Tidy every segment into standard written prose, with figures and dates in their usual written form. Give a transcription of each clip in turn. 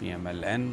PMLN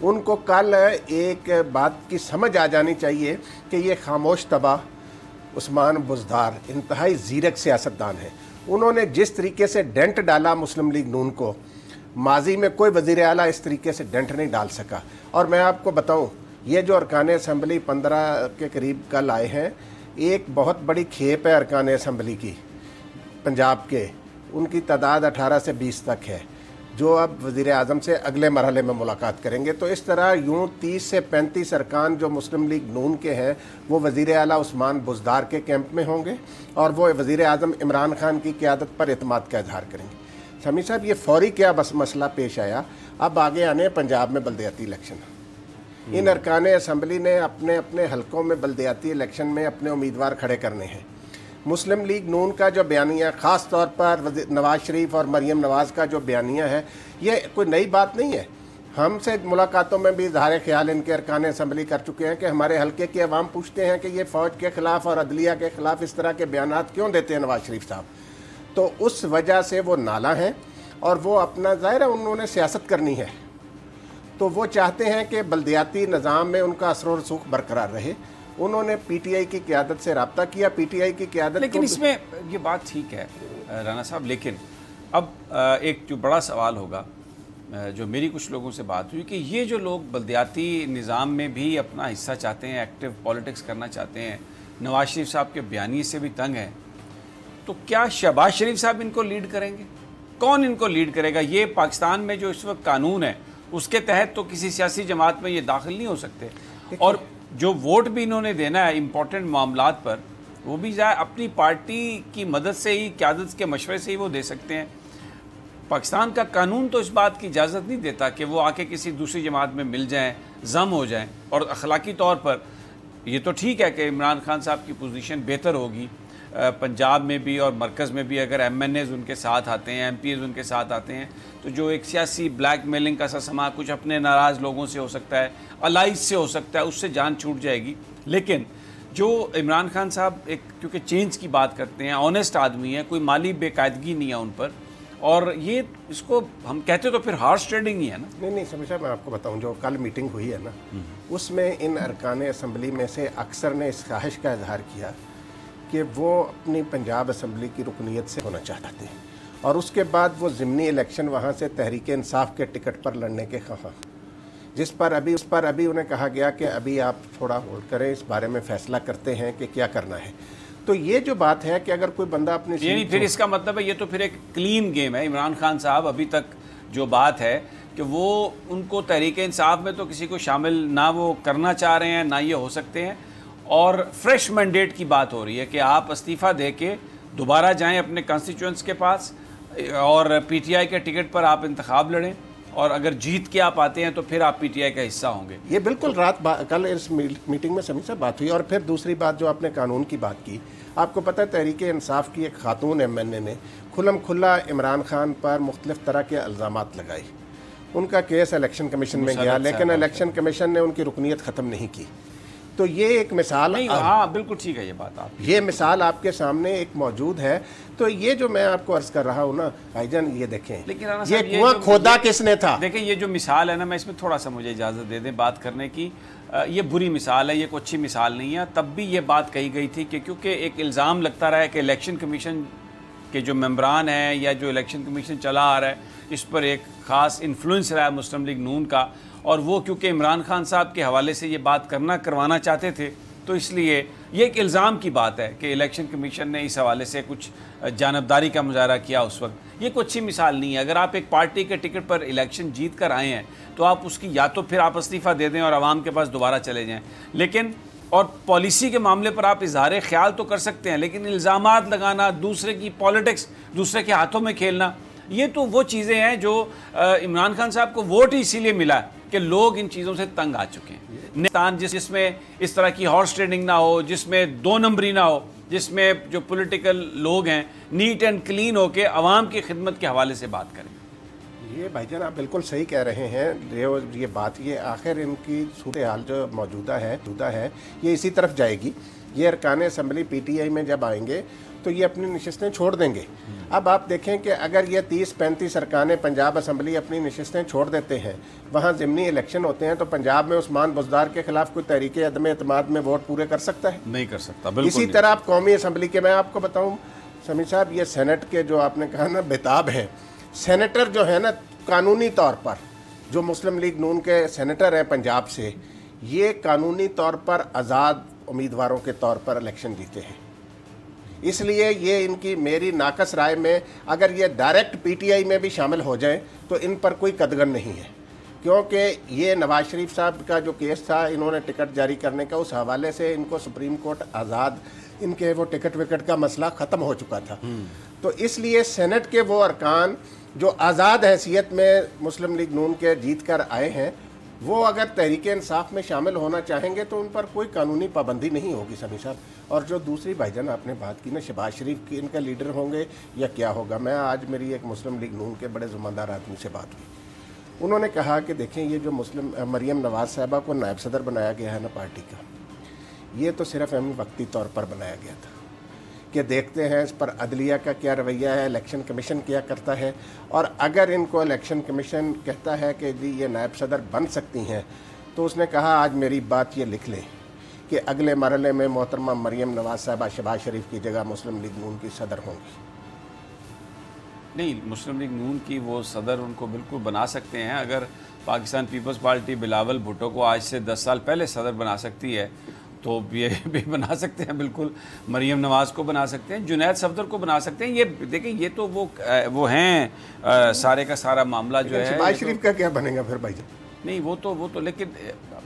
ان کو کل ایک بات کی سمجھ آ جانی چاہیے کہ یہ خاموش تباہ عثمان بزدار انتہائی زیرک سیاستدان ہیں. انہوں نے جس طریقے سے ڈنٹ ڈالا مسلم لیگ نون کو، ماضی میں کوئی وزیر اعلیٰ اس طریقے سے ڈنٹ نہیں ڈال سکا. اور میں آپ کو بتاؤں، یہ جو ارکان اسمبلی 15 کے قریب کل آئے ہیں، ایک بہت بڑی کھیپ ہے ارکان اسمبلی کی پنجاب کے، ان کی تعداد 18 سے 20 تک ہے، جو اب وزیر اعظم سے اگلے مرحلے میں ملاقات کریں گے. تو اس طرح یوں 30 سے 35 ارکان جو مسلم لیگ نون کے ہیں وہ وزیر اعلیٰ عثمان بزدار کے کیمپ میں ہوں گے اور وہ وزیر اعظم عمران خان کی قیادت پر اعتماد کا اظہار کریں گے. سمیع صاحب، یہ فوری کیا بس مسئلہ پیش آیا، اب آگے آنے پنجاب میں بلدیاتی الیکشن. ان ارکان اسمبلی نے اپنے اپنے حلقوں میں بلدیاتی الیکشن میں اپنے امیدوار کھڑے کرنے ہیں. مسلم لیگ نون کا جو بیانیہ، خاص طور پر نواز شریف اور مریم نواز کا جو بیانیہ ہے، یہ کوئی نئی بات نہیں ہے. ہم سے ملاقاتوں میں بھی اظہار خیال ان کے ارکان اسمبلی کر چکے ہیں کہ ہمارے حلقے کے عوام پوچھتے ہیں کہ یہ فوج کے خلاف اور عدلیہ کے خلاف اس طرح کے بیانات کیوں دیتے ہیں نواز شریف صاحب. تو اس وجہ سے وہ نالاں ہیں اور وہ اپنا، ظاہر ہے انہوں نے سیاست کرنی ہے، تو وہ چاہتے ہیں کہ بلدیاتی نظام میں ان کا اثر و رسوخ برقرار رہے. انہوں نے پی ٹی آئی کی قیادت سے رابطہ کیا، پی ٹی آئی کی قیادت، لیکن اس میں یہ بات ٹھیک ہے رانا صاحب، لیکن اب ایک جو بڑا سوال ہوگا، جو میری کچھ لوگوں سے بات ہوئی، کہ یہ جو لوگ بلدیاتی نظام میں بھی اپنا حصہ چاہتے ہیں، ایکٹیو پولیٹکس کرنا چاہتے ہیں، نواز شریف صاحب کے بیانیے سے بھی تنگ ہیں، تو کیا شہباز شریف صاحب ان کو لیڈ کریں گے؟ کون ان کو لیڈ کرے گا؟ یہ پاکستان میں جو اس وقت قانون ہے اس کے تحت تو کسی سیاسی جماعت میں یہ داخل نہیں ہو سکتے، اور جو ووٹ بھی انہوں نے دینا ہے امپورٹنٹ معاملات پر، وہ بھی اپنی پارٹی کی مدد سے ہی، قیادت کے مشورے سے ہی وہ دے سکتے ہیں. پاکستان کا قانون تو اس بات کی اجازت نہیں دیتا کہ وہ آ کے کسی دوسری جماعت میں مل جائیں، ضم ہو جائیں. اور اخلاقی طور پر یہ تو ٹھیک ہے کہ عمران خان صاحب کی پوزیشن بہتر ہوگی پنجاب میں بھی اور مرکز میں بھی، اگر ایم این ایز ان کے ساتھ آتے ہیں، ایم پی ایز ان کے ساتھ آتے ہیں، تو جو ایک سیاسی بلیک میلنگ کا سما کچھ اپنے ناراض لوگوں سے ہو سکتا ہے، الائز سے ہو سکتا ہے، اس سے جان چھوٹ جائے گی. لیکن جو عمران خان صاحب ایک کیونکہ چینج کی بات کرتے ہیں، آنیسٹ آدمی ہیں، کوئی مالی بے قاعدگی نہیں ہے ان پر، اور یہ اس کو ہم کہتے تو پھر ہارس ٹریڈنگ ہی ہے نا. نہیں سمیع صاحب، میں آپ کو بتاؤں، جو کل میٹنگ ہوئی ہے نا، اس میں ان ارکان اسمبلی میں سے اکثر نے اس خواہش کا اظہار کیا کہ وہ اپنی پنجاب اسمبلی کی رکنیت سے ہونا چاہتے ہیں، اور اس کے بعد وہ ضمنی الیکشن وہاں سے تحریک انصاف کے ٹکٹ پر لڑنے کے خواہاں، جس پر ابھی انہیں کہا گیا کہ ابھی آپ تھوڑا ہولڈ کریں، اس بارے میں فیصلہ کرتے ہیں کہ کیا کرنا ہے. تو یہ جو بات ہے کہ اگر کوئی بندہ اپنی، یعنی پھر اس کا مطلب ہے یہ تو پھر ایک کلین گیم ہے. عمران خان صاحب ابھی تک جو بات ہے کہ وہ ان کو تحریک انصاف میں تو کسی کو شامل نہ وہ کرنا چاہ رہے ہیں، نہ یہ ہو سکتے ہیں، اور فریش مینڈیٹ کی بات ہو رہی ہے کہ آپ استعفیٰ دے کے دوبارہ جائیں اپنے کانسٹیچوئنٹس کے پاس اور پی ٹی آئی کے ٹکٹ پر آپ انتخاب لڑیں، اور اگر جیت کے آپ آتے ہیں تو پھر آپ پی ٹی آئی کا حصہ ہوں گے. یہ بالکل کل اس میٹنگ میں سمیع سے بات ہوئی. اور پھر دوسری بات جو آپ نے قانون کی بات کی، آپ کو پتہ ہے تحریک انصاف کی ایک خاتون ایم این اے نے کھلم کھلا عمران خان پر مختلف طرح کے الزامات لگائی. ان کا کیس الیکشن کمیشن میں گیا، لیکن الیکشن کمیشن نے ان کی رکنیت ختم نہیں کی. تو یہ ایک مثال، ہاں بالکل ٹھیک ہے یہ بات، آپ یہ مثال آپ کے سامنے ایک موجود ہے. تو یہ جو میں آپ کو عرض کر رہا ہوں نا بھائی جان، یہ دیکھیں یہ کنواں کھودا کس نے تھا. دیکھیں یہ جو مثال ہے نا، میں اس میں تھوڑا سا مجھے اجازت دے دیں بات کرنے کی. یہ بری مثال ہے، یہ کوئی اچھی مثال نہیں ہے. تب بھی یہ بات کہی گئی تھی کہ کیونکہ ایک الزام لگتا رہا ہے کہ الیکشن کمیشن کے جو ممبران ہیں یا جو الیکشن کمیشن چلا آ رہا ہے اس پر ایک خاص انفلوئنس رہا ہے مسلم لیگ نون کا، اور وہ کیونکہ عمران خان صاحب کے حوالے سے یہ بات کروانا چاہتے تھے، تو اس لیے یہ ایک الزام کی بات ہے کہ الیکشن کمیشن نے اس حوالے سے کچھ جانبداری کا مظاہرہ کیا اس وقت. یہ کوئی اچھی مثال نہیں ہے. اگر آپ ایک پارٹی کے ٹکٹ پر الیکشن جیت کر آئے ہیں تو آپ اس کی یا تو پھر آپ استعفیٰ دے دیں اور عوام کے پاس دوبارہ چلے جائیں، لیکن اور پالیسی کے معاملے پر آپ اظہار خیال تو کر سکتے ہیں، لیکن الزامات لگانا، دوسرے کی پالیٹکس، دوسرے کے ہاتھوں میں کھیلنا، یہ تو وہ چیزیں ہیں جو عمران خان صاحب کو ووٹ ہی اسی لیے ملا کہ لوگ ان چیزوں سے تنگ آ چکے ہیں. جس میں اس طرح کی ہارس ٹریڈنگ نہ ہو، جس میں دو نمبری نہ ہو، جس میں جو پولیٹیکل لوگ ہیں نیٹ اینڈ کلین ہو کے عوام کی خدمت کے حوالے سے بات کریں. یہ بھائی جان آپ بالکل صحیح کہہ رہے ہیں. یہ بات یہ آخر ان کی صورتحال جو موجودہ ہے یہ اسی طرف جائے گی. یہ ارکان اسمبلی پی ٹی آئی میں جب آئیں گے تو یہ اپنی نشستیں چھوڑ دیں گے. اب آپ دیکھیں کہ اگر یہ 30-35 ارکان پنجاب اسمبلی اپنی نشستیں چھوڑ دیتے ہیں, وہاں ضمنی الیکشن ہوتے ہیں, تو پنجاب میں عثمان بزدار کے خلاف کوئی تحریک عدم اعتماد میں ووٹ پورے کر سکتا ہے؟ نہیں کر سکتا. بالکل اسی طرح آپ قومی اسمبلی کے, میں آپ کو بتاؤں سمیع صاحب, یہ سینٹ کے جو آپ نے کہا نا بیتاب ہیں, سینیٹر جو ہے نا قانونی طور پر, جو مسلم لیگ نون کے سینیٹر ہیں پنجاب سے, یہ قانونی طور پر آزاد امیدواروں کے طور پر الیکشن جیتے ہیں. اس لیے یہ ان کی, میری ناقص رائے میں, اگر یہ ڈائریکٹ پی ٹی آئی میں بھی شامل ہو جائیں تو ان پر کوئی قدغن نہیں ہے, کیونکہ یہ نواز شریف صاحب کا جو کیس تھا انہوں نے ٹکٹ جاری کرنے کا, اس حوالے سے ان کو سپریم کورٹ آزاد, ان کے وہ ٹکٹ وکٹ کا مسئلہ ختم ہو چکا تھا. تو اس لیے سینٹ کے وہ ارکان جو آزاد حیثیت میں مسلم لیگ نون کے جیت کر آئے ہیں, وہ اگر تحریک انصاف میں شامل ہونا چاہیں گے تو ان پر کوئی قانونی پابندی نہیں ہوگی سمیع صاحب. اور جو دوسری بھائی جان آپ نے بات کی نا, شہباز شریف کی ان کا لیڈر ہوں گے یا کیا ہوگا, میں آج میری ایک مسلم لیگ نون کے بڑے ذمہ دار آدمی سے بات ہوئی. انہوں نے کہا کہ دیکھیں یہ جو مریم نواز صاحبہ کو نائب صدر بنایا گیا ہے نا پارٹی کا, یہ تو صرف وقتی طور پر بنایا گیا تھا, کہ دیکھتے ہیں اس پر عدلیہ کا کیا رویہ ہے, الیکشن کمیشن کیا کرتا ہے, اور اگر ان کو الیکشن کمیشن کہتا ہے کہ جی یہ نائب صدر بن سکتی ہیں, تو اس نے کہا آج میری بات یہ لکھ لیں کہ اگلے مرحلے میں محترمہ مریم نواز صاحبہ شہباز شریف کی جگہ مسلم لیگ نون کی صدر ہوں گی. نہیں, مسلم لیگ نون کی وہ صدر ان کو بالکل بنا سکتے ہیں. اگر پاکستان پیپلز پارٹی بلاول بھٹو کو آج سے 10 سال پہلے صدر بنا سکتی ہے تو یہ بھی بنا سکتے ہیں, بالکل مریم نواز کو بنا سکتے ہیں, جنید صفدر کو بنا سکتے ہیں. یہ دیکھیں یہ تو وہ ہیں سارے کا سارا معاملہ جو ہے. شہباز شریف کا کیا بنے گا پھر بھائی جان؟ نہیں وہ تو لیکن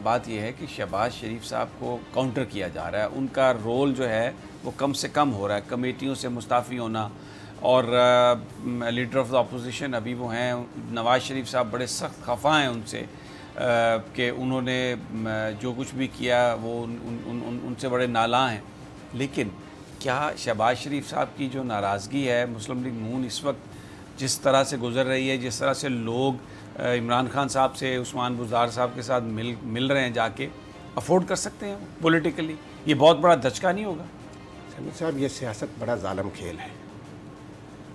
بات یہ ہے کہ شہباز شریف صاحب کو کاؤنٹر کیا جا رہا ہے, ان کا رول جو ہے وہ کم سے کم ہو رہا ہے. کمیٹیوں سے مستعفی ہونا, اور لیڈر آف دا اپوزیشن ابھی وہ ہیں نواز شریف صاحب, بڑے سخت خفا ہیں ان سے کہ انہوں نے جو کچھ بھی کیا وہ ان سے بڑے نالاں ہیں. لیکن کیا شہباز شریف صاحب کی جو ناراضگی ہے مسلم لیگ نون اس وقت جس طرح سے گزر رہی ہے, جس طرح سے لوگ عمران خان صاحب سے, عثمان بزدار صاحب کے ساتھ مل رہے ہیں جا کے, افورڈ کر سکتے ہیں پولیٹیکلی؟ یہ بہت بڑا دھچکا نہیں ہوگا؟ سمیع صاحب یہ سیاست بڑا ظالم کھیل ہے.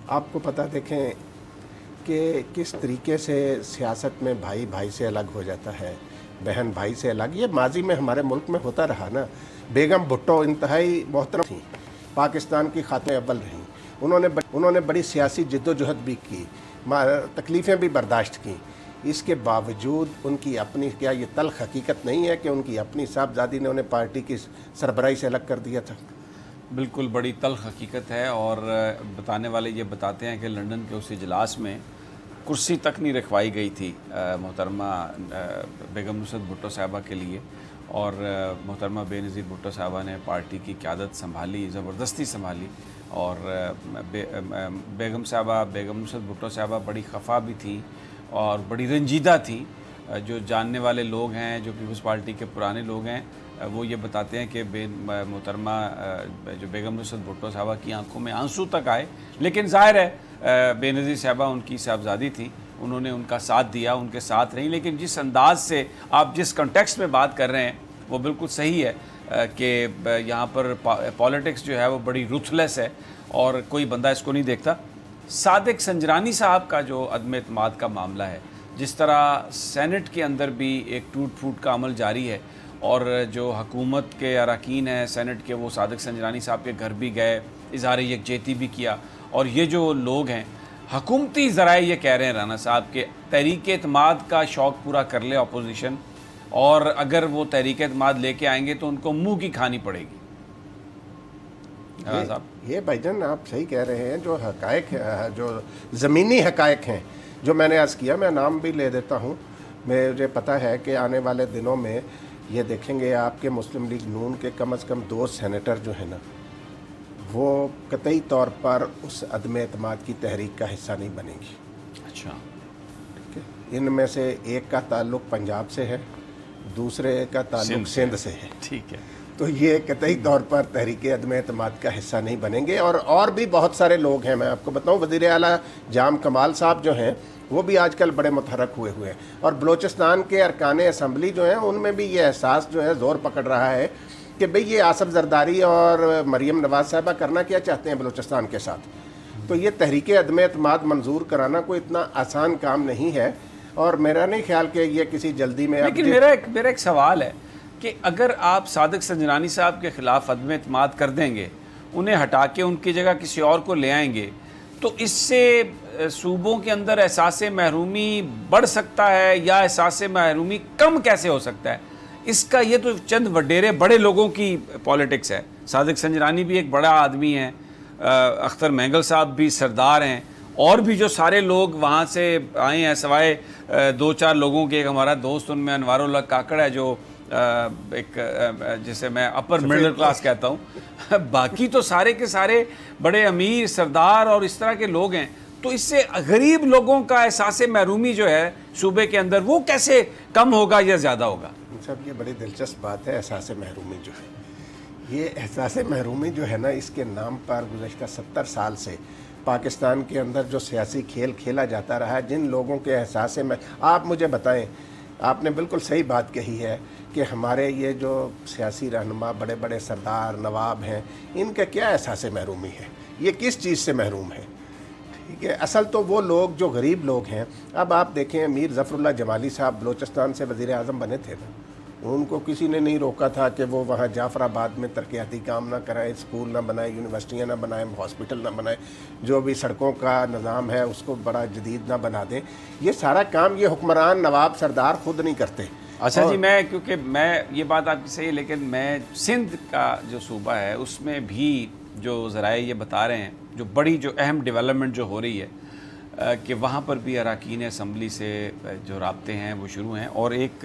آپ کو پتہ دیکھیں کہ کس طریقے سے سیاست میں بھائی بھائی سے الگ ہو جاتا ہے, بہن بھائی سے الگ. یہ ماضی میں ہمارے ملک میں ہوتا رہا نا. بیگم بھٹو انتہائی محترم تھیں, پاکستان کی خاتون اول رہیں, انہوں نے بڑی سیاسی جد و جہد بھی کی, تکلیفیں بھی برداشت کیں. اس کے باوجود ان کی اپنی, کیا یہ تلخ حقیقت نہیں ہے کہ ان کی اپنی صاحبزادی نے انہیں پارٹی کی سربراہی سے الگ کر دیا تھا؟ بالکل بڑی تلخ حقیقت ہے. اور بتانے والے یہ بتاتے ہیں کہ لنڈن کے اس اجلاس میں کرسی تک نہیں رکھوائی گئی تھی محترمہ بیگم نصرت بھٹو صاحبہ کے لیے, اور محترمہ بے نظیر بھٹو صاحبہ نے پارٹی کی قیادت سنبھالی, زبردستی سنبھالی. اور بیگم نصرت بھٹو صاحبہ بڑی خفا بھی تھی اور بڑی رنجیدہ تھی. جو جاننے والے لوگ ہیں, جو پیپلز پارٹی کے پرانے لوگ ہیں, وہ یہ بتاتے ہیں کہ محترمہ جو بیگم نصرت بھٹو صاحبہ کی آنکھوں میں آنسو تک آئے. لیکن ظاہر ہے بے نظیر صاحبہ ان کی صاحبزادی تھی, انہوں نے ان کا ساتھ دیا, ان کے ساتھ رہیں. لیکن جس انداز سے آپ جس کنٹیکسٹ میں بات کر رہے ہیں وہ بالکل صحیح ہے کہ یہاں پر پالیٹکس جو ہے وہ بڑی روتھلیس ہے اور کوئی بندہ اس کو نہیں دیکھتا. صادق سنجرانی صاحب کا جو عدم اعتماد کا معاملہ ہے, جس طرح سینٹ کے اندر بھی ایک ٹوٹ پھوٹ کا عمل جاری ہے, اور جو حکومت کے اراکین ہیں سینٹ کے, وہ صادق سنجرانی صاحب کے گھر بھی گئے, اظہار یکجہتی بھی کیا. اور یہ جو لوگ ہیں, حکومتی ذرائع یہ کہہ رہے ہیں رانا صاحب کہ تحریک اعتماد کا شوق پورا کر لے اپوزیشن, اور اگر وہ تحریک اعتماد لے کے آئیں گے تو ان کو منہ کی کھانی پڑے گی. یہ بھائی جان آپ صحیح کہہ رہے ہیں. جو حقائق, جو زمینی حقائق ہیں جو میں نے عرض کیا, میں نام بھی لے دیتا ہوں. مجھے پتہ ہے کہ آنے والے دنوں میں یہ دیکھیں گے آپ کے مسلم لیگ نون کے کم از کم 2 سینیٹر جو ہیں نا, وہ قطعی طور پر اس عدم اعتماد کی تحریک کا حصہ نہیں بنے گی. اچھا, ٹھیک ہے. ان میں سے ایک کا تعلق پنجاب سے ہے, دوسرے کا تعلق سندھ سے ہے. ٹھیک ہے. تو یہ قطعی طور پر تحریک عدم اعتماد کا حصہ نہیں بنیں گے. اور بھی بہت سارے لوگ ہیں, میں آپ کو بتاؤں, وزیر اعلیٰ جام کمال صاحب جو ہیں وہ بھی آج کل بڑے متحرک ہوئے ہیں، اور بلوچستان کے ارکان اسمبلی جو ہیں ان میں بھی یہ احساس جو ہے زور پکڑ رہا ہے کہ بھئی یہ آصف زرداری اور مریم نواز صاحبہ کرنا کیا چاہتے ہیں بلوچستان کے ساتھ. تو یہ تحریک عدم اعتماد منظور کرانا کوئی اتنا آسان کام نہیں ہے، اور میرا نہیں خیال کہ یہ کسی جلدی میں. لیکن میرا ایک سوال ہے کہ اگر آپ صادق سنجرانی صاحب کے خلاف عدم اعتماد کر دیں گے، انہیں ہٹا کے ان کی جگہ کسی اور کو لے آئیں گے، تو اس سے صوبوں کے اندر احساس محرومی بڑھ سکتا ہے یا احساس محرومی کم کیسے ہو سکتا ہے؟ اس کا یہ تو چند وڈیرے بڑے لوگوں کی پالیٹکس ہے. صادق سنجرانی بھی ایک بڑا آدمی ہے، اختر مینگل صاحب بھی سردار ہیں، اور بھی جو سارے لوگ وہاں سے آئے ہیں سوائے 2-4 لوگوں کے. ایک ہمارا دوست ان میں انوار اللہ کاکڑ ہے جو ایک جسے میں اپر مڈل کلاس کہتا ہوں. باقی تو سارے کے سارے بڑے امیر سردار اور اس طرح کے لوگ ہیں. تو اس سے غریب لوگوں کا احساس محرومی جو ہے صوبے کے اندر وہ کیسے کم ہوگا یا زیادہ ہوگا؟ صاحب یہ بڑی دلچسپ بات ہے. احساس محرومی جو ہے، یہ احساس محرومی جو ہے نا، اس کے نام پر گزشتہ 70 سال سے پاکستان کے اندر جو سیاسی کھیل کھیلا جاتا رہا ہے، جن لوگوں کے احساس میں آپ مجھے بتائیں، آپ نے بالکل صحیح بات کہی ہے کہ ہمارے یہ جو سیاسی رہنما بڑے بڑے سردار نواب ہیں، ان کا کیا احساس محرومی ہے؟ یہ کس چیز سے محروم ہے؟ ٹھیک ہے، اصل تو وہ لوگ جو غریب لوگ ہیں. اب آپ دیکھیں میر ظفر اللہ جمالی صاحب بلوچستان سے وزیر اعظم بنے تھے نا، ان کو کسی نے نہیں روکا تھا کہ وہ وہاں جعفر آباد میں ترقیاتی کام نہ کرائیں، اسکول نہ بنائیں، یونیورسٹیاں نہ بنائیں، ہاسپٹل نہ بنائیں، جو بھی سڑکوں کا نظام ہے اس کو بڑا جدید نہ بنا دیں. یہ سارا کام یہ حکمران نواب سردار خود نہیں کرتے. اچھا جی، کیونکہ یہ بات آپ کی صحیح ہے، لیکن میں سندھ کا جو صوبہ ہے اس میں بھی جو ذرائع یہ بتا رہے ہیں، جو بڑی جو اہم ڈیولپمنٹ جو ہو رہی ہے کہ وہاں پر بھی اراکین اسمبلی سے جو رابطے ہیں وہ شروع ہیں. اور ایک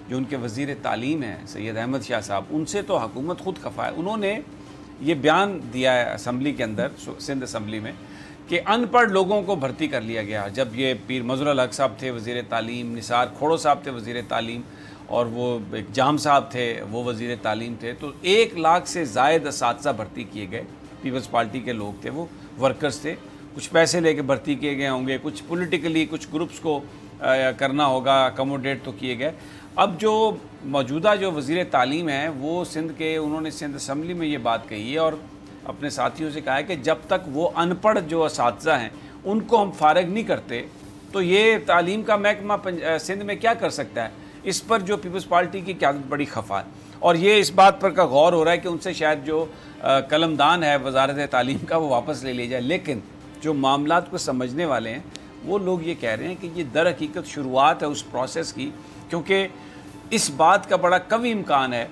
جو ان کے وزیر تعلیم ہیں سید احمد شاہ صاحب، ان سے تو حکومت خود خفا ہے. انہوں نے یہ بیان دیا ہے اسمبلی کے اندر، سندھ اسمبلی میں، کہ ان پڑھ لوگوں کو بھرتی کر لیا گیا. جب یہ پیر مظہر الحق صاحب تھے وزیر تعلیم، نثار کھوڑو صاحب تھے وزیر تعلیم، اور وہ ایک جام صاحب تھے وہ وزیر تعلیم تھے، تو 1 لاکھ سے زائد اساتذہ بھرتی کیے گئے. پیپلز پارٹی کے لوگ تھے، وہ ورکرز تھے. کچھ پیسے لے کے بھرتی کیے گئے ہوں گے، کچھ پولیٹیکلی کچھ گروپس کو کرنا ہوگا، اکوموڈیٹ تو کیے گئے. اب جو موجودہ جو وزیر تعلیم ہیں وہ سندھ کے، انہوں نے سندھ اسمبلی میں یہ بات کہی ہے اور اپنے ساتھیوں سے کہا ہے کہ جب تک وہ ان پڑھ جو اساتذہ ہیں ان کو ہم فارغ نہیں کرتے تو یہ تعلیم کا محکمہ سندھ میں کیا کر سکتا ہے. اس پر جو پیپلز پارٹی کی قیادت بڑی خفا ہے، اور یہ اس بات پر کا غور ہو رہا ہے کہ ان سے شاید جو قلمدان ہے وزارت تعلیم کا وہ واپس لے لیا جائے. لیکن جو معاملات کو سمجھنے والے ہیں وہ لوگ یہ کہہ رہے ہیں کہ یہ در حقیقت شروعات ہے اس پروسیس کی، کیونکہ اس بات کا بڑا قوی امکان ہے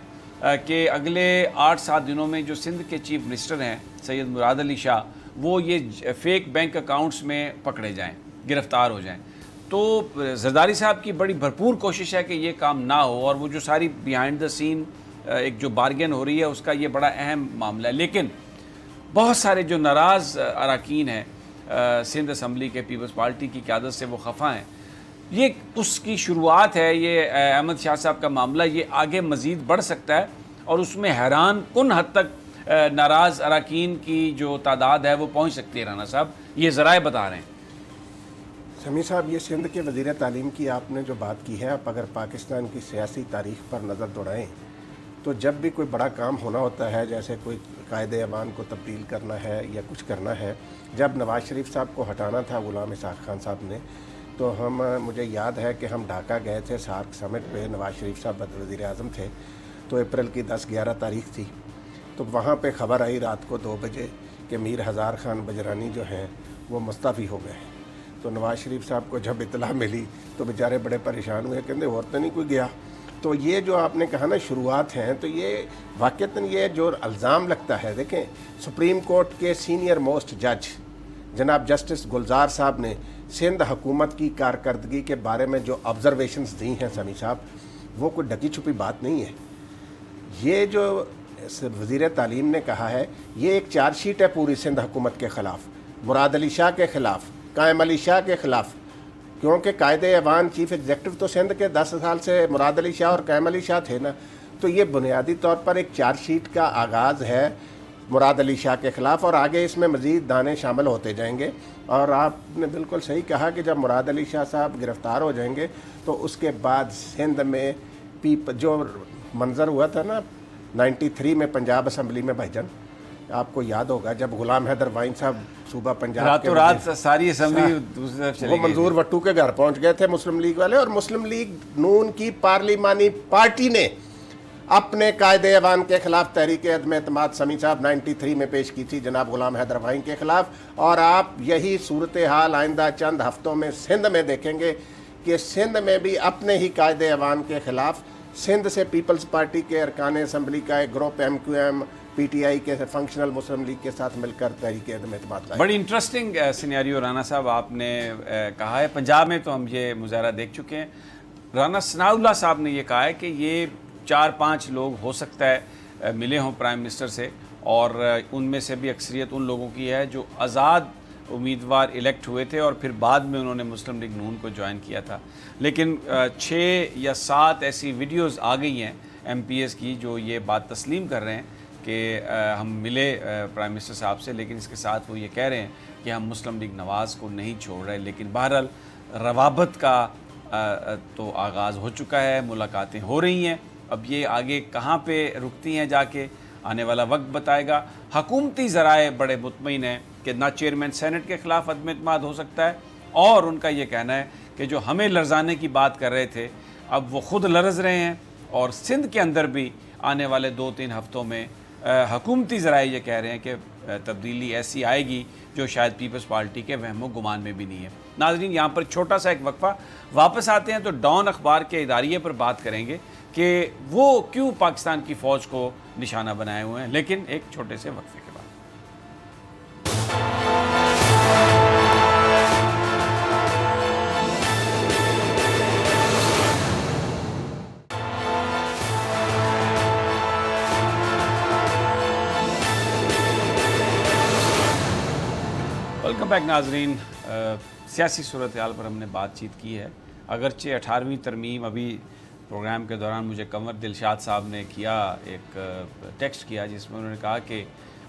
کہ اگلے 8-7 دنوں میں جو سندھ کے چیف منسٹر ہیں سید مراد علی شاہ، وہ یہ فیک بینک اکاؤنٹس میں پکڑے جائیں، گرفتار ہو جائیں. تو زرداری صاحب کی بڑی بھرپور کوشش ہے کہ یہ کام نہ ہو، اور وہ جو ساری بیہائنڈ دا سین ایک جو بارگین ہو رہی ہے اس کا یہ بڑا اہم معاملہ ہے. لیکن بہت سارے جو ناراض اراکین ہیں سندھ اسمبلی کے پیپلز پارٹی کی قیادت سے، وہ خفا ہیں. یہ اس کی شروعات ہے. یہ احمد شاہ صاحب کا معاملہ یہ آگے مزید بڑھ سکتا ہے، اور اس میں حیران کن حد تک ناراض اراکین کی جو تعداد ہے وہ پہنچ سکتی ہے. رانا صاحب یہ ذرائع بتا رہے ہیں. سمیع صاحب، یہ سندھ کے وزیر تعلیم کی آپ نے جو بات کی ہے، آپ اگر پاکستان کی سیاسی تاریخ پر نظر دوڑائیں تو جب بھی کوئی بڑا کام ہونا ہوتا ہے، جیسے کوئی قائد ایوان کو تبدیل کرنا ہے یا کچھ کرنا ہے، جب نواز شریف صاحب کو ہٹانا تھا غلام اسحاق خان صاحب نے، تو مجھے یاد ہے کہ ہم ڈھاکہ گئے تھے سارک سمٹ پہ. نواز شریف صاحب وزیر اعظم تھے، تو اپریل کی 10-11 تاریخ تھی. تو وہاں پہ خبر آئی رات کو 2 بجے کہ میر ہزار خان بجرانی جو ہیں وہ مستعفی ہو گئے ہیں. تو نواز شریف صاحب کو جب اطلاع ملی تو بیچارے بڑے پریشان ہوئے، کہتے اور تو نہیں کوئی گیا. تو یہ جو آپ نے کہا نا شروعات ہیں، تو یہ واقعتاً یہ جو الزام لگتا ہے، دیکھیں سپریم کورٹ کے سینئر موسٹ جج جناب جسٹس گلزار صاحب نے سندھ حکومت کی کارکردگی کے بارے میں جو آبزرویشنز دی ہیں سمیع صاحب، وہ کوئی ڈکی چھپی بات نہیں ہے. یہ جو وزیر تعلیم نے کہا ہے، یہ ایک چارج شیٹ ہے پوری سندھ حکومت کے خلاف، مراد علی شاہ کے خلاف، قائم علی شاہ کے خلاف، کیونکہ قائد ایوان چیف ایگزیکٹو تو سندھ کے 10 سال سے مراد علی شاہ اور قائم علی شاہ تھے نا. تو یہ بنیادی طور پر ایک چارج شیٹ کا آغاز ہے مراد علی شاہ کے خلاف، اور آگے اس میں مزید دانے شامل ہوتے جائیں گے۔ اور آپ نے بالکل صحیح کہا کہ جب مراد علی شاہ صاحب گرفتار ہو جائیں گے تو اس کے بعد سندھ میں جو منظر ہوا تھا نا 93 میں پنجاب اسمبلی میں بھائی جان، آپ کو یاد ہوگا جب غلام حیدر وائن صاحب صوبہ پنجاب راتوں رات ساری اسمبلی دوسری طرف چلی وہ گئی، منظور وٹو کے گھر پہنچ گئے تھے مسلم لیگ والے، اور مسلم لیگ نون کی پارلیمانی پارٹی نے اپنے قائد ایوان کے خلاف تحریک عدم اعتماد سمیع صاحب 93 میں پیش کی تھی جناب غلام حیدر وائن کے خلاف۔ اور آپ یہی صورتحال آئندہ چند ہفتوں میں سندھ میں دیکھیں گے کہ سندھ میں بھی اپنے ہی قائد ایوان کے خلاف سندھ سے پیپلز پارٹی کے ارکان اسمبلی کا ایک گروپ MQM PTI کے فنکشنل مسلم لیگ کے ساتھ مل کر تحریک عدم اعتماد لائے۔ بڑی انٹرسٹنگ سینیریو رانا صاحب آپ نے کہا ہے۔ پنجاب میں تو ہم یہ مظاہرہ دیکھ چکے ہیں۔ رانا ثناء اللہ صاحب نے یہ کہا ہے کہ یہ 4-5 لوگ ہو سکتا ہے ملے ہوں پرائم منسٹر سے، اور ان میں سے بھی اکثریت ان لوگوں کی ہے جو آزاد امیدوار الیکٹ ہوئے تھے اور پھر بعد میں انہوں نے مسلم لیگ نون کو جوائن کیا تھا۔ لیکن 6 یا 7 ایسی ویڈیوز آ گئی ہیں MPs کی جو یہ بات تسلیم کر رہے ہیں کہ ہم ملے پرائم منسٹر صاحب سے، لیکن اس کے ساتھ وہ یہ کہہ رہے ہیں کہ ہم مسلم لیگ نواز کو نہیں چھوڑ رہے۔ لیکن بہرحال روابط کا تو آغاز ہو چکا ہے، ملاقاتیں ہو رہی ہیں، اب یہ آگے کہاں پہ رکتی ہیں جا کے آنے والا وقت بتائے گا۔ حکومتی ذرائع بڑے مطمئن ہیں کہ نہ چیئرمین سینٹ کے خلاف عدم اعتماد ہو سکتا ہے، اور ان کا یہ کہنا ہے کہ جو ہمیں لرزانے کی بات کر رہے تھے اب وہ خود لرز رہے ہیں، اور سندھ کے اندر بھی آنے والے 2-3 ہفتوں میں حکومتی ذرائع یہ کہہ رہے ہیں کہ تبدیلی ایسی آئے گی جو شاید پیپلز پارٹی کے وہم و گمان میں بھی نہیں ہے۔ ناظرین، یہاں پر چھوٹا سا ایک وقفہ، واپس آتے ہیں تو ڈان اخبار کے اداریے پر بات کریں گے کہ وہ کیوں پاکستان کی فوج کو نشانہ بنائے ہوئے ہیں، لیکن ایک چھوٹے سے وقفے کے بعد۔ ویلکم بیک ناظرین، سیاسی صورتحال پر ہم نے بات چیت کی ہے۔ اگرچہ 18ویں ترمیم ابھی پروگرام کے دوران مجھے قمر دلشاد صاحب نے کیا ایک ٹیکسٹ کیا جس میں انہوں نے کہا کہ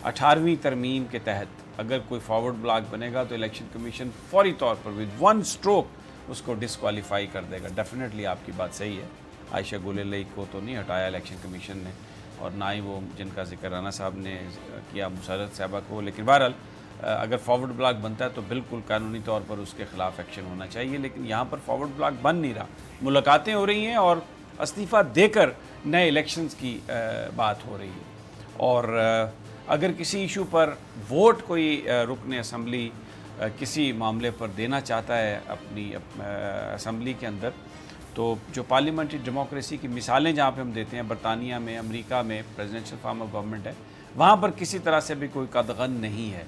18ویں ترمیم کے تحت اگر کوئی فارورڈ بلاک بنے گا تو الیکشن کمیشن فوری طور پر ود 1 اسٹروک اس کو ڈسکوالیفائی کر دے گا۔ ڈیفینیٹلی آپ کی بات صحیح ہے، عائشہ گل الہی کو تو نہیں ہٹایا الیکشن کمیشن نے، اور نہ ہی وہ جن کا ذکر رانا صاحب نے کیا مسرت صاحبہ کو، لیکن بہرحال اگر فارورڈ بلاک بنتا ہے تو بالکل قانونی طور پر اس کے خلاف ایکشن ہونا چاہیے، لیکن یہاں پر فارورڈ بلاک بن نہیں رہا۔ ملاقاتیں ہو رہی ہیں اور استعفیٰ دے کر نئے الیکشنز کی بات ہو رہی ہے، اور اگر کسی ایشو پر ووٹ کوئی رکن اسمبلی کسی معاملے پر دینا چاہتا ہے اپنی اسمبلی کے اندر، تو جو پارلیمنٹری ڈیموکریسی کی مثالیں جہاں پہ ہم دیتے ہیں، برطانیہ میں، امریکہ میں پریزیڈنشل فارم آف گورنمنٹ ہے، وہاں پر کسی طرح سے بھی کوئی قدغن نہیں ہے۔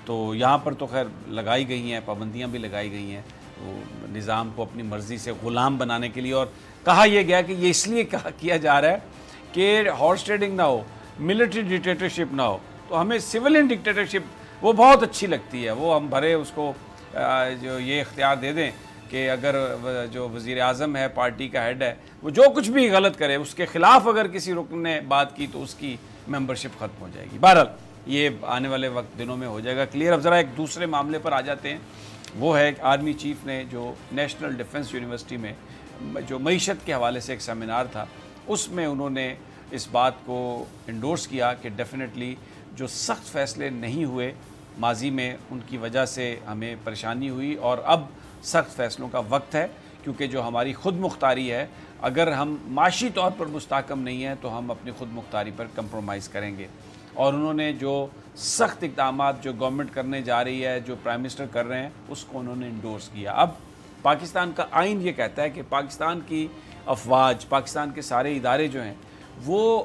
تو یہاں پر تو خیر لگائی گئی ہیں، پابندیاں بھی لگائی گئی ہیں وہ نظام کو اپنی مرضی سے غلام بنانے کے لیے، اور کہا یہ گیا کہ یہ اس لیے کیا جا رہا ہے کہ ہارس ٹریڈنگ نہ ہو، ملٹری ڈکٹیٹرشپ نہ ہو۔ تو ہمیں سولین ڈکٹیٹرشپ وہ بہت اچھی لگتی ہے، وہ ہم بھرے اس کو جو یہ اختیار دے دیں کہ اگر جو وزیر اعظم ہے، پارٹی کا ہیڈ ہے، وہ جو کچھ بھی غلط کرے اس کے خلاف اگر کسی رکن نے بات کی تو اس کی ممبرشپ ختم ہو جائے گی۔ بہرحال یہ آنے والے وقت دنوں میں ہو جائے گا کلیئر۔ اب ذرا ایک دوسرے معاملے پر آ جاتے ہیں، وہ ہے آرمی چیف نے جو نیشنل ڈیفنس یونیورسٹی میں جو معیشت کے حوالے سے ایک سیمینار تھا، اس میں انہوں نے اس بات کو انڈورس کیا کہ ڈیفینیٹلی جو سخت فیصلے نہیں ہوئے ماضی میں، ان کی وجہ سے ہمیں پریشانی ہوئی، اور اب سخت فیصلوں کا وقت ہے، کیونکہ جو ہماری خود مختاری ہے، اگر ہم معاشی طور پر مستحکم نہیں ہیں تو ہم اپنی خود مختاری پر کمپرومائز کریں گے۔ اور انہوں نے جو سخت اقدامات جو گورنمنٹ کرنے جا رہی ہے، جو پرائم منسٹر کر رہے ہیں، اس کو انہوں نے انڈورس کیا۔ اب پاکستان کا آئین یہ کہتا ہے کہ پاکستان کی افواج، پاکستان کے سارے ادارے جو ہیں، وہ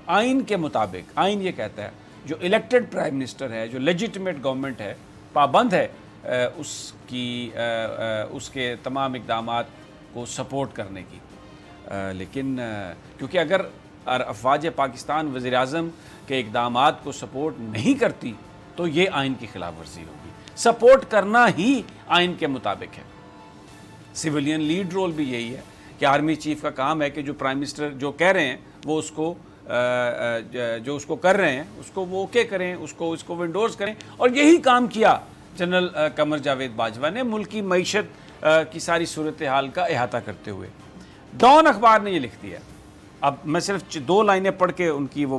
آئین کے مطابق، آئین یہ کہتا ہے جو الیکٹڈ پرائم منسٹر ہے، جو لیجیٹمیٹ گورنمنٹ ہے، پابند ہے اس کے تمام اقدامات کو سپورٹ کرنے کی۔ لیکن کیونکہ اگر افواج پاکستان وزیر اعظم کے اقدامات کو سپورٹ نہیں کرتی تو یہ آئین کی خلاف ورزی ہوگی۔ سپورٹ کرنا ہی آئین کے مطابق ہے۔ سیولین لیڈ رول بھی یہی ہے کہ آرمی چیف کا کام ہے کہ جو پرائم منسٹر جو کہہ رہے ہیں وہ اس کو جو اس کو کر رہے ہیں اس کو وہ اوکے کریں، اس کو ونڈوز کریں. اور یہی کام کیا جنرل قمر جاوید باجوہ نے ملکی معیشت کی ساری صورتحال کا احاطہ کرتے ہوئے. ڈان اخبار نے یہ لکھ دیا. اب میں صرف 2 لائنیں پڑھ کے ان کی وہ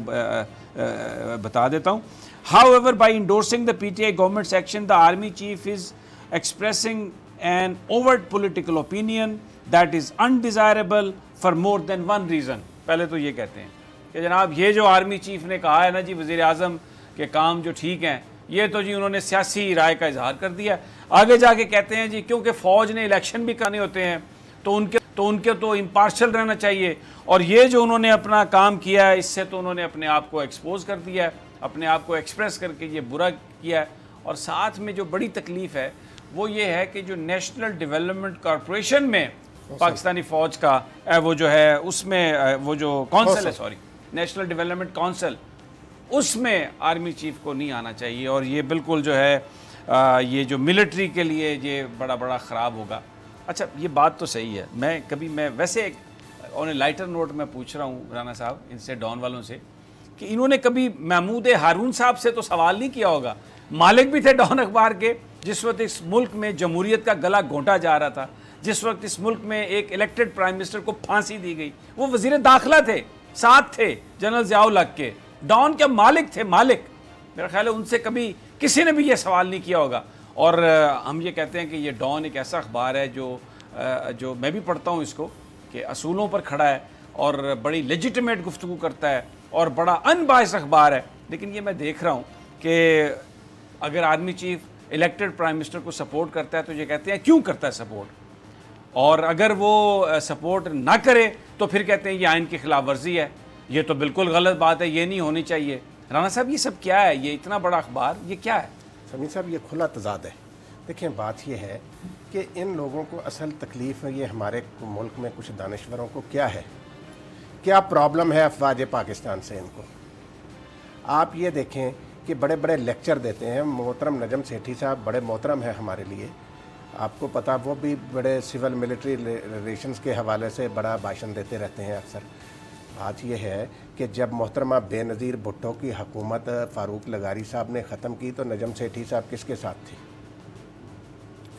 بتا دیتا ہوں. However, by endorsing the PTI government's action, the army chief is expressing an overt political opinion that is undesirable for more than one reason. پہلے تو یہ کہتے ہیں کہ جناب یہ جو آرمی چیف نے کہا ہے نا جی وزیر اعظم کے کام جو ٹھیک ہیں، یہ تو جی انہوں نے سیاسی رائے کا اظہار کر دیا. آگے جا کے کہتے ہیں جی کیونکہ فوج نے الیکشن بھی کرنے ہوتے ہیں تو ان کے تو امپارشل رہنا چاہیے، اور یہ جو انہوں نے اپنا کام کیا ہے اس سے تو انہوں نے اپنے آپ کو ایکسپوز کر دیا ہے، اپنے آپ کو ایکسپریس کر کے یہ برا کیا ہے. اور ساتھ میں جو بڑی تکلیف ہے وہ یہ ہے کہ جو نیشنل ڈیولپمنٹ کارپوریشن میں پاکستانی فوج کا وہ جو ہے اس میں وہ جو کونسل ہے، سوری نیشنل ڈیولپمنٹ کونسل، اس میں آرمی چیف کو نہیں آنا چاہیے. اور یہ بالکل جو ہے یہ جو ملٹری کے لیے یہ بڑا خراب ہوگا. اچھا یہ بات تو صحیح ہے. میں ویسے آن اے لائٹر نوٹ میں پوچھ رہا ہوں رانا صاحب ان سے، ڈان والوں سے، کہ انہوں نے کبھی محمود ہارون صاحب سے تو سوال نہیں کیا ہوگا، مالک بھی تھے ڈان اخبار کے، جس وقت اس ملک میں جمہوریت کا گلا گھونٹا جا رہا تھا، جس وقت اس ملک میں ایک الیکٹڈ پرائم منسٹر کو پھانسی دی گئی، وہ وزیر داخلہ تھے، ساتھ تھے جنرل ضیاء الحق کے. ڈان کے مالک تھے، مالک. میرا خیال ہے ان سے کبھی کسی نے بھی یہ سوال نہیں کیا ہوگا. اور ہم یہ کہتے ہیں کہ یہ ڈان ایک ایسا اخبار ہے جو میں بھی پڑھتا ہوں اس کو، کہ اصولوں پر کھڑا ہے اور بڑی لیجیٹمیٹ گفتگو کرتا ہے اور بڑا ان بائس اخبار ہے. لیکن یہ میں دیکھ رہا ہوں کہ اگر army chief elected prime minister کو سپورٹ کرتا ہے تو یہ کہتے ہیں کیوں کرتا ہے سپورٹ، اور اگر وہ سپورٹ نہ کرے تو پھر کہتے ہیں یہ آئین کی خلاف ورزی ہے، یہ تو بالکل غلط بات ہے، یہ نہیں ہونی چاہیے. رانا صاحب یہ سب کیا ہے؟ یہ اتنا بڑا اخبار یہ کیا ہے؟ سمیع صاحب یہ کھلا تضاد ہے. دیکھیں بات یہ ہے کہ ان لوگوں کو اصل تکلیف ہے، یہ ہمارے ملک میں کچھ دانشوروں کو کیا ہے، کیا پرابلم ہے افواج پاکستان سے ان کو. آپ یہ دیکھیں کہ بڑے بڑے لیکچر دیتے ہیں. محترم نجم سیٹھی صاحب بڑے محترم ہیں ہمارے لیے، آپ کو پتہ وہ بھی بڑے سول ملٹری ریلیشنز کے حوالے سے بڑا بھاشن دیتے رہتے ہیں اکثر. بات یہ ہے کہ جب محترمہ بے نظیر بھٹو کی حکومت فاروق لغاری صاحب نے ختم کی تو نجم سیٹھی صاحب کس کے ساتھ تھے؟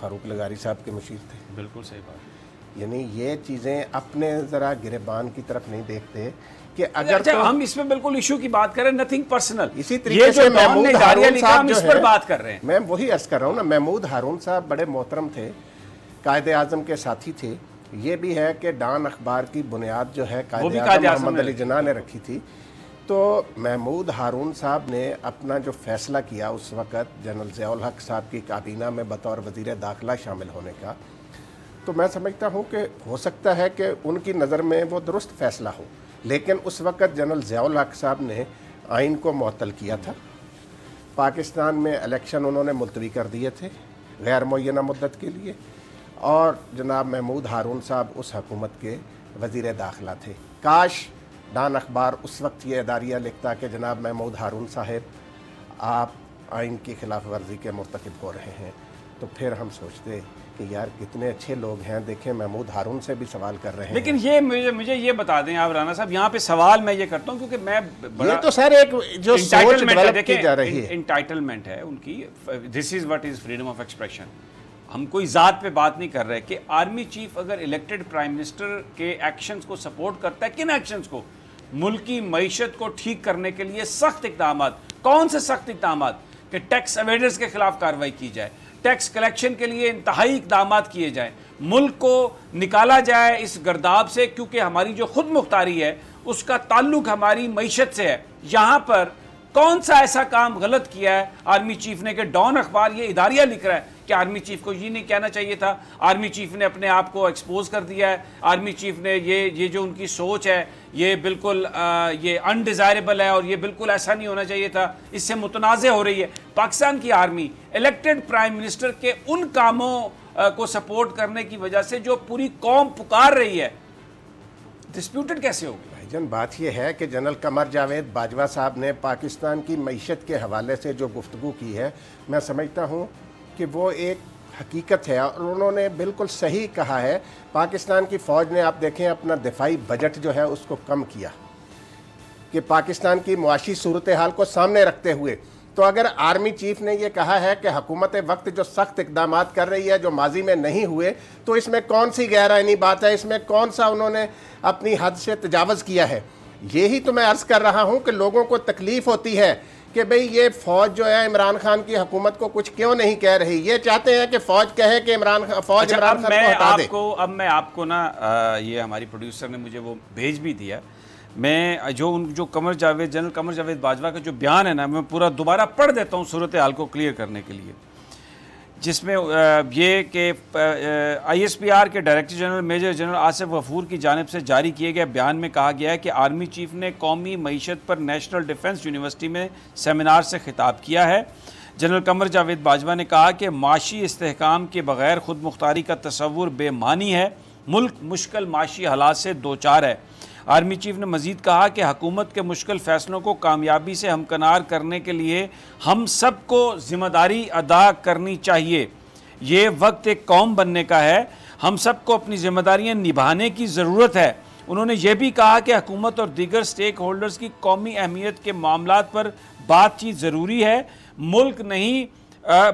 فاروق لغاری صاحب کے مشیر تھے. بالکل صحیح بات. یعنی یہ چیزیں اپنے ذرا گریبان کی طرف نہیں دیکھتے کہ اگر ہم اس میں بالکل ایشو کی بات کر رہے ہیں، نتھنگ پرسنل. اسی طریقے سے محمود ہارون صاحب اس پر بات کر رہے ہیں. میں وہی عرض کر رہا ہوں نا، محمود ہارون صاحب بڑے محترم تھے، قائد اعظم کے ساتھی تھے. یہ بھی ہے کہ ڈان اخبار کی بنیاد جو ہے قائد اعظم محمد علی جناح نے رکھی تھی. تو محمود ہارون صاحب نے اپنا جو فیصلہ کیا اس وقت جنرل ضیاء الحق صاحب کی کابینہ میں بطور وزیر داخلہ شامل ہونے کا، تو میں سمجھتا ہوں کہ ہو سکتا ہے کہ ان کی نظر میں وہ درست فیصلہ ہو. لیکن اس وقت جنرل ضیاء الحق صاحب نے آئین کو معطل کیا تھا. پاکستان میں الیکشن انہوں نے ملتوی کر دیے تھے غیر معینہ مدت کے لیے، اور جناب محمود ہارون صاحب اس حکومت کے وزیر داخلہ تھے. کاش ڈان اخبار اس وقت یہ اداریہ لکھتا کہ جناب محمود ہارون صاحب آپ آئین کی خلاف ورزی کے مرتکب ہو رہے ہیں، تو پھر ہم سوچتے کہ یار کتنے اچھے لوگ ہیں، دیکھیں محمود ہارون سے بھی سوال کر رہے ہیں. لیکن یہ مجھے یہ بتا دیں آپ رانا صاحب، یہاں پہ سوال میں یہ کرتا ہوں کیونکہ میں یہ تو سر ایک جو سوچ ڈیولپ کی جا رہی ہے، انٹائٹلمنٹ ہے ان کی. This is what is freedom of expression. ہم کوئی ذات پہ بات نہیں کر رہے کہ آرمی چیف اگر الیکٹڈ پرائم منسٹر کے ایکشنز کو سپورٹ کرتا ہے، کن ایکشنز کو؟ ملک کی معیشت کو ٹھیک کرنے کے لیے سخت اقدامات. کون سے سخت اقدامات؟ کہ ٹیکس ایویڈرز کے خلاف کارروائی کی جائے، ٹیکس کلیکشن کے لیے انتہائی اقدامات کیے جائیں، ملک کو نکالا جائے اس گرداب سے، کیونکہ ہماری جو خود مختاری ہے اس کا تعلق ہماری معیشت سے ہے. یہاں پر کون سا ایسا کام غلط کیا ہے آرمی چیف نے کہ ڈان اخبار یہ اداریہ لکھ رہا ہے کہ آرمی چیف کو یہ نہیں کہنا چاہیے تھا، آرمی چیف نے اپنے آپ کو ایکسپوز کر دیا ہے، آرمی چیف نے یہ جو ان کی سوچ ہے یہ بالکل یہ انڈیزائربل ہے اور یہ بالکل ایسا نہیں ہونا چاہیے تھا، اس سے متنازع ہو رہی ہے. پاکستان کی آرمی الیکٹڈ پرائم منسٹر کے ان کاموں کو سپورٹ کرنے کی وجہ سے جو پوری قوم پکار رہی ہے، ڈسپیوٹڈ کیسے ہوگی؟ بات یہ ہے کہ جنرل قمر جاوید باجوہ صاحب نے پاکستان کی معیشت کے حوالے سے جو گفتگو کی ہے، میں سمجھتا ہوں کہ وہ ایک حقیقت ہے، اور انہوں نے بالکل صحیح کہا ہے. پاکستان کی فوج نے آپ دیکھیں اپنا دفاعی بجٹ جو ہے اس کو کم کیا. کہ پاکستان کی معاشی صورتحال کو سامنے رکھتے ہوئے تو اگر آرمی چیف نے یہ کہا ہے کہ حکومت وقت جو سخت اقدامات کر رہی ہے جو ماضی میں نہیں ہوئے، تو اس میں کون سی غیر آئینی بات ہے؟ اس میں کون سا انہوں نے اپنی حد سے تجاوز کیا ہے؟ یہی تو میں عرض کر رہا ہوں کہ لوگوں کو تکلیف ہوتی ہے کہ بھئی یہ فوج جو ہے عمران خان کی حکومت کو کچھ کیوں نہیں کہہ رہی. یہ چاہتے ہیں کہ فوج کہے کہ عمران خان کو ہٹا دے. اب میں آپ کو نا یہ ہماری پروڈیوسر نے مجھے وہ بھیج بھی دیا. میں جو قمر جاوید جنرل قمر جاوید باجوہ کا جو بیان ہے نا، میں پورا دوبارہ پڑھ دیتا ہوں صورتحال کو کلیئر کرنے کے لیے، جس میں یہ کہ آئی ایس پی آر کے director general major general Asif Ghafoor کی جانب سے جاری کیے گئے بیان میں کہا گیا ہے کہ آرمی چیف نے قومی معیشت پر نیشنل ڈیفنس یونیورسٹی میں سیمینار سے خطاب کیا ہے. جنرل قمر جاوید باجوہ نے کہا کہ معاشی استحکام کے بغیر خود مختاری کا تصور بے معنی ہے، ملک مشکل معاشی حالات سے دوچار ہے. آرمی چیف نے مزید کہا کہ حکومت کے مشکل فیصلوں کو کامیابی سے ہمکنار کرنے کے لیے ہم سب کو ذمہ داری ادا کرنی چاہیے. یہ وقت ایک قوم بننے کا ہے، ہم سب کو اپنی ذمہ داریاں نبھانے کی ضرورت ہے. انہوں نے یہ بھی کہا کہ حکومت اور دیگر سٹیک ہولڈرز کی قومی اہمیت کے معاملات پر بات چیت ضروری ہے. ملک نہیں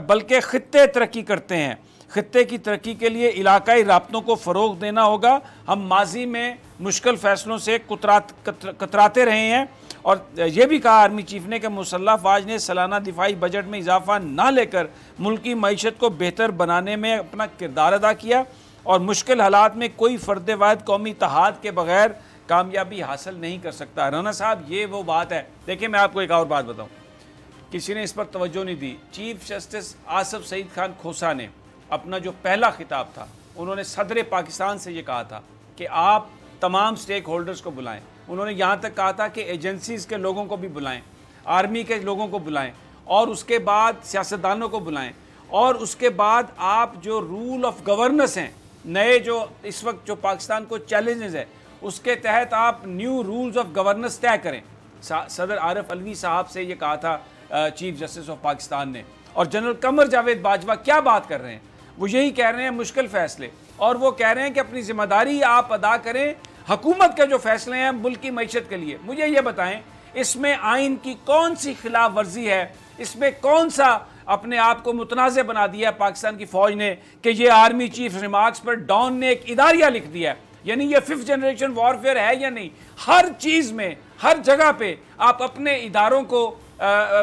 بلکہ خطے ترقی کرتے ہیں. خطے کی ترقی کے لیے علاقائی رابطوں کو فروغ دینا ہوگا. ہم ماضی میں مشکل فیصلوں سے کتراتے رہے ہیں. اور یہ بھی کہا آرمی چیف نے کہ مسلح افواج نے سالانہ دفاعی بجٹ میں اضافہ نہ لے کر ملکی معیشت کو بہتر بنانے میں اپنا کردار ادا کیا اور مشکل حالات میں کوئی فرد واحد قومی اتحاد کے بغیر کامیابی حاصل نہیں کر سکتا. رانا صاحب یہ وہ بات ہے. دیکھیں میں آپ کو ایک اور بات بتاؤں، کسی نے اس پر توجہ نہیں دی. چیف جسٹس آصف سعید خان کھوسا نے اپنا جو پہلا خطاب تھا، انہوں نے صدر پاکستان سے یہ کہا تھا کہ آپ تمام سٹیک ہولڈرز کو بلائیں. انہوں نے یہاں تک کہا تھا کہ ایجنسیز کے لوگوں کو بھی بلائیں، آرمی کے لوگوں کو بلائیں، اور اس کے بعد سیاستدانوں کو بلائیں، اور اس کے بعد آپ جو رول آف گورننس ہیں، نئے جو اس وقت جو پاکستان کو چیلنجز ہے، اس کے تحت آپ نیو رولز آف گورننس طے کریں. صدر عارف علوی صاحب سے یہ کہا تھا چیف جسٹس آف پاکستان نے. اور جنرل قمر جاوید باجوہ کیا بات کر رہے ہیں؟ وہ یہی کہہ رہے ہیں مشکل فیصلے، اور وہ کہہ رہے ہیں کہ اپنی ذمہ داری آپ ادا کریں. حکومت کے جو فیصلے ہیں ملک کی معیشت کے لیے، مجھے یہ بتائیں اس میں آئین کی کون سی خلاف ورزی ہے؟ اس میں کون سا اپنے آپ کو متنازع بنا دیا ہے پاکستان کی فوج نے کہ یہ آرمی چیف ریمارکس پر ڈان نے ایک اداریہ لکھ دیا ہے؟ یعنی یہ 5th جنریشن وارفیئر ہے یا نہیں؟ ہر چیز میں، ہر جگہ پہ آپ اپنے اداروں کو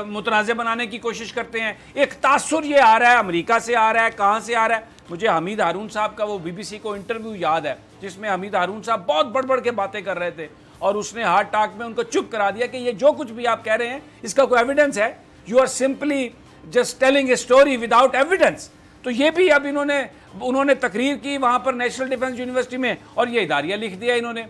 متنازع بنانے کی کوشش کرتے ہیں. ایک تاثر یہ آ رہا ہے، امریکہ سے آ رہا ہے، کہاں سے آ رہا ہے؟ مجھے حمید ہارون صاحب کا وہ BBC کو انٹرویو یاد ہے جس میں حمید ہارون صاحب بہت بڑھ کے باتیں کر رہے تھے، اور اس نے ہارٹ ٹاک میں ان کو چپ کرا دیا کہ یہ جو کچھ بھی آپ کہہ رہے ہیں اس کا کوئی ایویڈنس ہے؟ You are simply just telling a story without evidence. تو یہ بھی اب انہوں نے تقریر کی وہاں پر نیشنل ڈیفنس یونیورسٹی میں، اور یہ اداریہ لکھ دیا انہوں نے.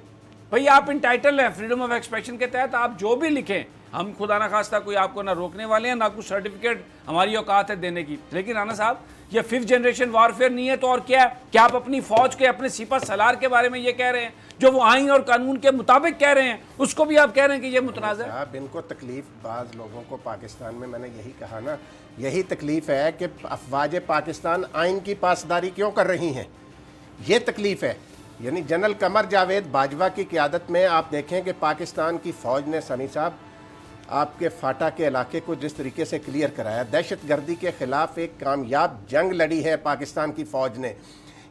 بھئی آپ انٹائٹل ہیں فریڈم آف ایکسپریشن کے تحت، آپ جو بھی لکھیں، ہم خدا نہ خواستہ کوئی آپ کو نہ روکنے والے ہیں، نہ کوئی سرٹیفکیٹ ہماری اوقات ہے دینے کی. لیکن رانا صاحب یہ 5th جنریشن وارفیئر نہیں ہے تو اور کیا ہے؟ کیا آپ اپنی فوج کے، اپنے سپہ سالار کے بارے میں یہ کہہ رہے ہیں جو وہ آئین اور قانون کے مطابق کہہ رہے ہیں، اس کو بھی آپ کہہ رہے ہیں کہ یہ متنازع ہے؟ ان کو تکلیف بعض لوگوں کو پاکستان میں نے یہی کہا نا، یہی تکلیف ہے کہ افواج پاکستان آئین کی پاسداری کیوں کر رہی ہیں، یہ تکلیف ہے. یعنی جنرل قمر جاوید باجوہ کی قیادت میں آپ دیکھیں کہ پاکستان کی فوج نے سمیع صاحب آپ کے فاٹا کے علاقے کو جس طریقے سے کلیئر کرایا، دہشت گردی کے خلاف ایک کامیاب جنگ لڑی ہے پاکستان کی فوج نے.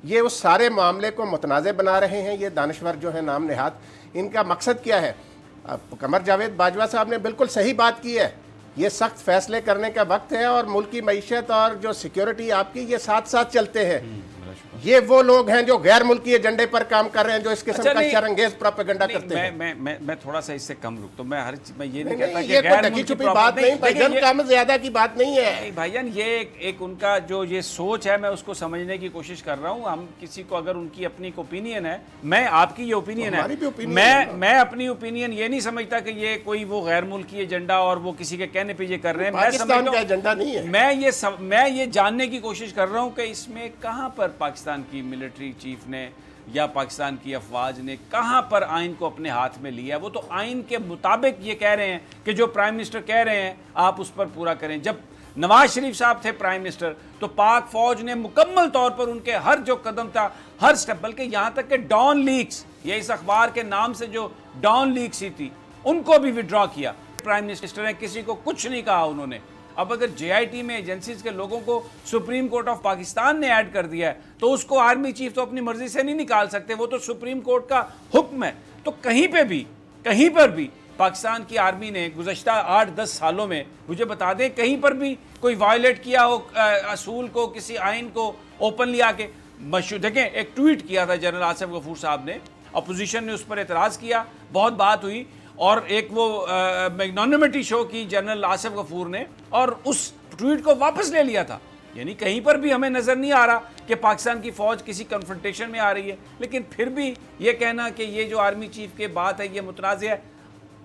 یہ اس سارے معاملے کو متنازع بنا رہے ہیں یہ دانشور جو ہے نام نہاد. ان کا مقصد کیا ہے؟ قمر جاوید باجوہ صاحب نے بالکل صحیح بات کی ہے. یہ سخت فیصلے کرنے کا وقت ہے اور ملک کی معیشت اور جو سیکیورٹی آپ کی، یہ ساتھ ساتھ چلتے ہیں. یہ وہ لوگ ہیں جو غیر ملکی ایجنڈے پر کام کر رہے ہیں، جو اس قسم کا شرانگیز پروپیگنڈا کرتے ہیں. میں تھوڑا سا اس سے کم رکتا ہوں. میں یہ نہیں کہتا کہ یہ کوئی ڈھکی چھپی بات نہیں، بھائیجان کم زیادہ کی بات نہیں ہے. نہیں بھائیجان، یہ ایک ان کا جو یہ سوچ ہے، میں اس کو سمجھنے کی کوشش کر رہا ہوں. ہم کسی کو اگر ان کی اپنی اوپینین ہے، میں آپ کی یہ اوپینین ہے، میں اپنی اوپینین یہ نہیں سمجھتا کہ یہ کوئی وہ غیر ملکی ایجنڈا اور وہ کسی کے کہنے پہ یہ کر رہے ہیں. پاکستان کا ایجنڈا نہیں ہے. میں یہ جاننے کی کوشش کر رہا ہوں کہ اس میں کہاں پر پاکستان کی ملٹری چیف نے یا پاکستان کی افواج نے کہاں پر آئین کو اپنے ہاتھ میں لیا. وہ تو آئین کے مطابق یہ کہہ رہے ہیں کہ جو پرائم منسٹر کہہ رہے ہیں آپ اس پر پورا کریں. جب نواز شریف صاحب تھے پرائم منسٹر تو پاک فوج نے مکمل طور پر ان کے ہر جو قدم تھا، ہر سٹیپ، بلکہ یہاں تک کہ ڈان لیکس، یہ اس اخبار کے نام سے جو ڈان لیکس ہی تھی، ان کو بھی وڈرا کیا. پرائم منسٹر نے کسی کو کچھ نہیں کہا انہوں نے. اب اگر جے آئی ٹی میں ایجنسیز کے لوگوں کو سپریم کورٹ آف پاکستان نے ایڈ کر دیا ہے تو اس کو آرمی چیف تو اپنی مرضی سے نہیں نکال سکتے, وہ تو سپریم کورٹ کا حکم ہے. تو کہیں پر بھی پاکستان کی آرمی نے گزشتہ 8-10 سالوں میں مجھے بتا دیں کہیں پر بھی کوئی وائلیٹ کیا ہو اصول کو, کسی آئین کو اوپنلی آ کے دیکھیں. ایک ٹویٹ کیا تھا جنرل آصف غفور صاحب نے, اپوزیشن نے اس پر اعتراض کیا, بہت بات ہوئی, اور ایک وہ میگنانیمٹی شو کی جنرل آصف غفور نے اور اس ٹویٹ کو واپس لے لیا تھا. یعنی کہیں پر بھی ہمیں نظر نہیں آ رہا کہ پاکستان کی فوج کسی کنفرنٹیشن میں آ رہی ہے, لیکن پھر بھی یہ کہنا کہ یہ جو آرمی چیف کے بات ہے یہ متنازع ہے,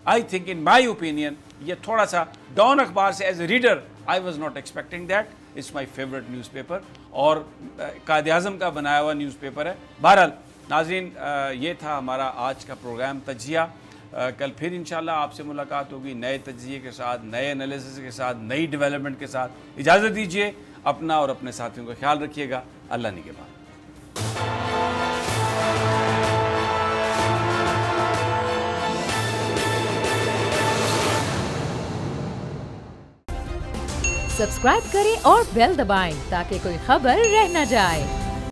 I think in my opinion یہ تھوڑا سا ڈان اخبار سے as a reader I was not expecting that. It's my favourite newspaper اور قائد اعظم کا بنایا ہوا نیوز پیپر ہے. بہرحال ناظرین, یہ تھا ہمارا آج کا پروگرام تجزیہ. کل پھر انشاءاللہ آپ سے ملاقات ہوگی نئے تجزیے کے ساتھ, نئے انالیسس کے ساتھ, نئی ڈیولپمنٹ کے ساتھ. اجازت دیجیے, اپنا اور اپنے ساتھیوں کا خیال رکھیے گا. اللہ نگہبان. سبسکرائب کریں اور بیل دبائیں تاکہ کوئی خبر رہ نہ جائے.